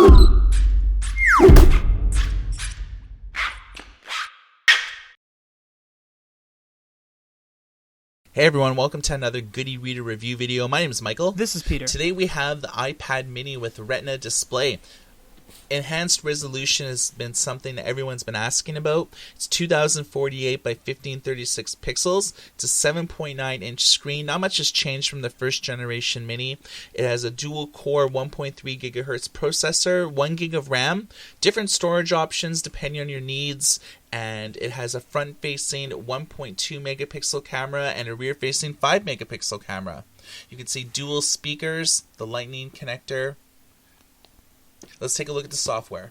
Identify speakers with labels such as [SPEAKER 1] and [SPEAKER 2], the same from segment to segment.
[SPEAKER 1] Hey everyone, welcome to another Goody Reader review video. My name is Michael.
[SPEAKER 2] This is Peter.
[SPEAKER 1] Today we have the iPad mini with Retina display. Enhanced resolution has been something that everyone's been asking about. It's 2048 by 1536 pixels. It's a 7.9-inch screen. Not much has changed from the first generation mini. It has a dual-core 1.3 gigahertz processor, 1 gig of RAM, different storage options depending on your needs, and it has a front-facing 1.2 megapixel camera and a rear-facing 5 megapixel camera. You can see dual speakers, the lightning connector. Let's take a look at the software.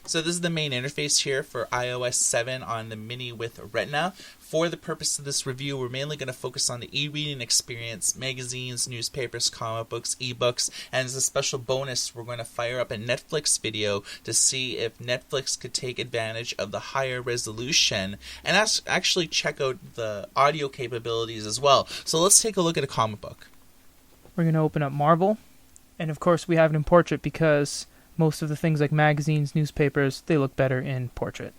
[SPEAKER 1] So this is the main interface here for iOS 7 on the Mini with Retina. For the purpose of this review, we're mainly going to focus on the e-reading experience, magazines, newspapers, comic books, ebooks, and as a special bonus, we're going to fire up a Netflix video to see if Netflix could take advantage of the higher resolution and actually check out the audio capabilities as well. So let's take a look at a comic book.
[SPEAKER 2] We're going to open up Marvel. And of course we have it in portrait because most of the things like magazines, newspapers, they look better in portrait.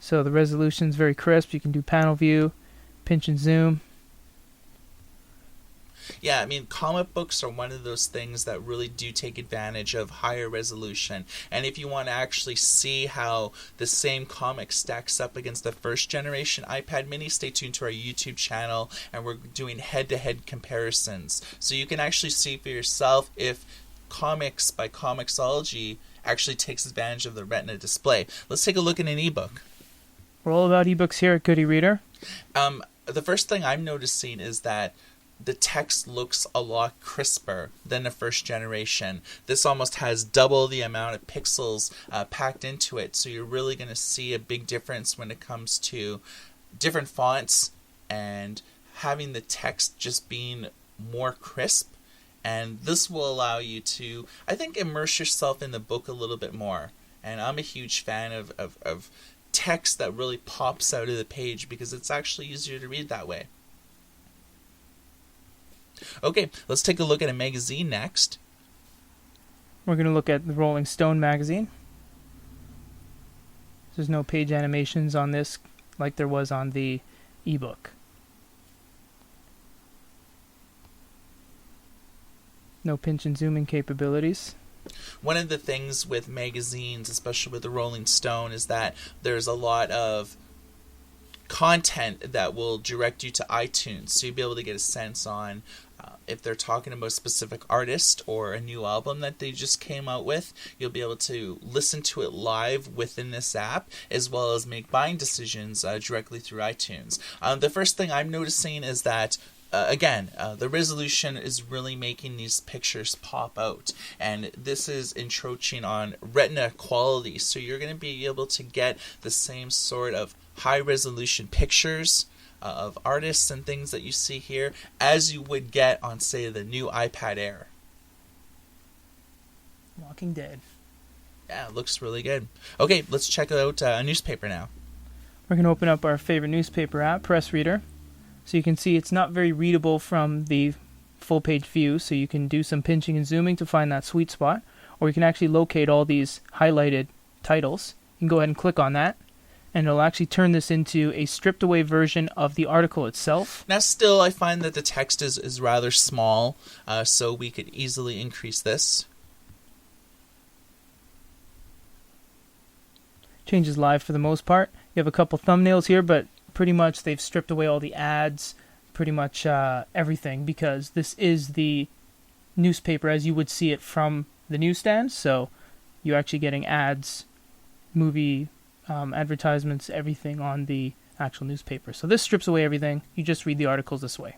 [SPEAKER 2] So the resolution is very crisp. You can do panel view, pinch and zoom.
[SPEAKER 1] Yeah, I mean, comic books are one of those things that really do take advantage of higher resolution. And if you want to actually see how the same comic stacks up against the first generation iPad mini, stay tuned to our YouTube channel, and we're doing head-to-head comparisons. So you can actually see for yourself if Comics by Comixology actually takes advantage of the Retina display. Let's take a look at an ebook.
[SPEAKER 2] We're all about ebooks here at Goody Reader.
[SPEAKER 1] The first thing I'm noticing is that the text looks a lot crisper than the first generation. This almost has double the amount of pixels packed into it, so you're really going to see a big difference when it comes to different fonts and having the text just being more crisp. And this will allow you to, I think, immerse yourself in the book a little bit more. And I'm a huge fan of text that really pops out of the page because it's actually easier to read that way. Okay, let's take a look at a magazine next.
[SPEAKER 2] We're going to look at the Rolling Stone magazine. There's no page animations on this like there was on the ebook. No pinch and zooming capabilities.
[SPEAKER 1] One of the things with magazines, especially with the Rolling Stone, is that there's a lot of content that will direct you to iTunes, so you'll be able to get a sense on if they're talking about a specific artist or a new album that they just came out with. You'll be able to listen to it live within this app, as well as make buying decisions directly through iTunes. The first thing I'm noticing is that the resolution is really making these pictures pop out, and this is encroaching on Retina quality, so you're going to be able to get the same sort of high resolution pictures of artists and things that you see here as you would get on, say, the new iPad Air.
[SPEAKER 2] Walking Dead.
[SPEAKER 1] Yeah, it looks really good. Okay, let's check out a newspaper now.
[SPEAKER 2] We're going to open up our favorite newspaper app, Press Reader. So you can see it's not very readable from the full page view, so you can do some pinching and zooming to find that sweet spot, or you can actually locate all these highlighted titles. You can go ahead and click on that, and it'll actually turn this into a stripped away version of the article itself.
[SPEAKER 1] Now still, I find that the text is rather small, so we could easily increase this.
[SPEAKER 2] Changes live for the most part. You have a couple thumbnails here, but pretty much they've stripped away all the ads, pretty much everything, because this is the newspaper as you would see it from the newsstand, so you're actually getting ads, movie advertisements, everything on the actual newspaper. So this strips away everything. You just read the articles this way.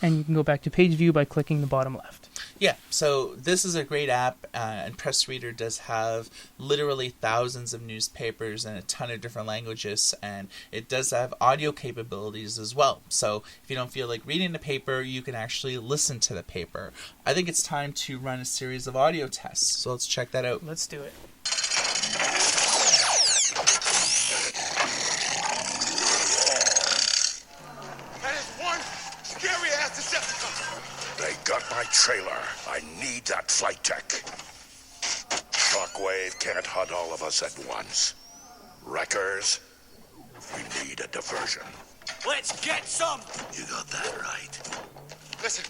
[SPEAKER 2] And you can go back to page view by clicking the bottom left.
[SPEAKER 1] Yeah, so this is a great app, and Press Reader does have literally thousands of newspapers and a ton of different languages, and it does have audio capabilities as well. So if you don't feel like reading the paper, you can actually listen to the paper. I think it's time to run a series of audio tests, so let's check that out.
[SPEAKER 2] Let's do it.
[SPEAKER 3] That is one scary-ass Decepticon.
[SPEAKER 4] Thank
[SPEAKER 3] got my trailer. I need that flight tech. Shockwave can't hunt all of us at once. Wreckers, we need a diversion.
[SPEAKER 4] Let's get some!
[SPEAKER 3] You got that right.
[SPEAKER 4] Listen,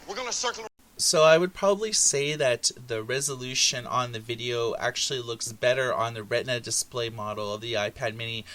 [SPEAKER 4] we're gonna circle...
[SPEAKER 1] So I would probably say that the resolution on the video actually looks better on the Retina display model of the iPad mini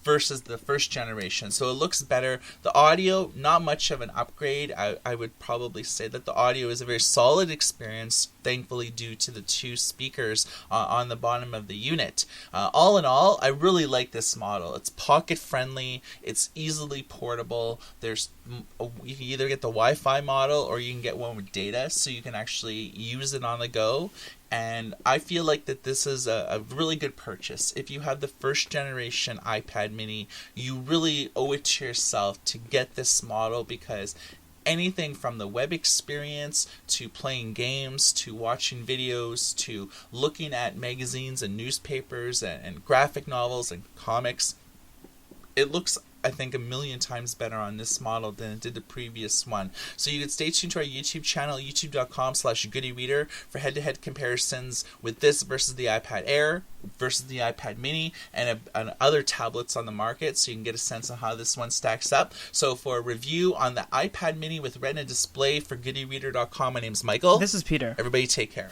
[SPEAKER 1] versus the first generation. So it looks better. The audio, not much of an upgrade. I would probably say that the audio is a very solid experience, thankfully due to the two speakers on the bottom of the unit. All in all, I really like this model. It's pocket friendly, it's easily portable. You can either get the Wi-Fi model or you can get one with data, so you can actually use it on the go. And I feel like that this is a really good purchase. If you have the first generation iPad mini, you really owe it to yourself to get this model, because anything from the web experience to playing games to watching videos to looking at magazines and newspapers and graphic novels and comics, it looks, I think, a million times better on this model than it did the previous one. So you can stay tuned to our YouTube channel, youtube.com/goodyreader, for head-to-head comparisons with this versus the iPad Air, versus the iPad mini, and other tablets on the market, so you can get a sense of how this one stacks up. So for a review on the iPad mini with Retina display for goodyreader.com, my name's Michael.
[SPEAKER 2] This is Peter.
[SPEAKER 1] Everybody take care.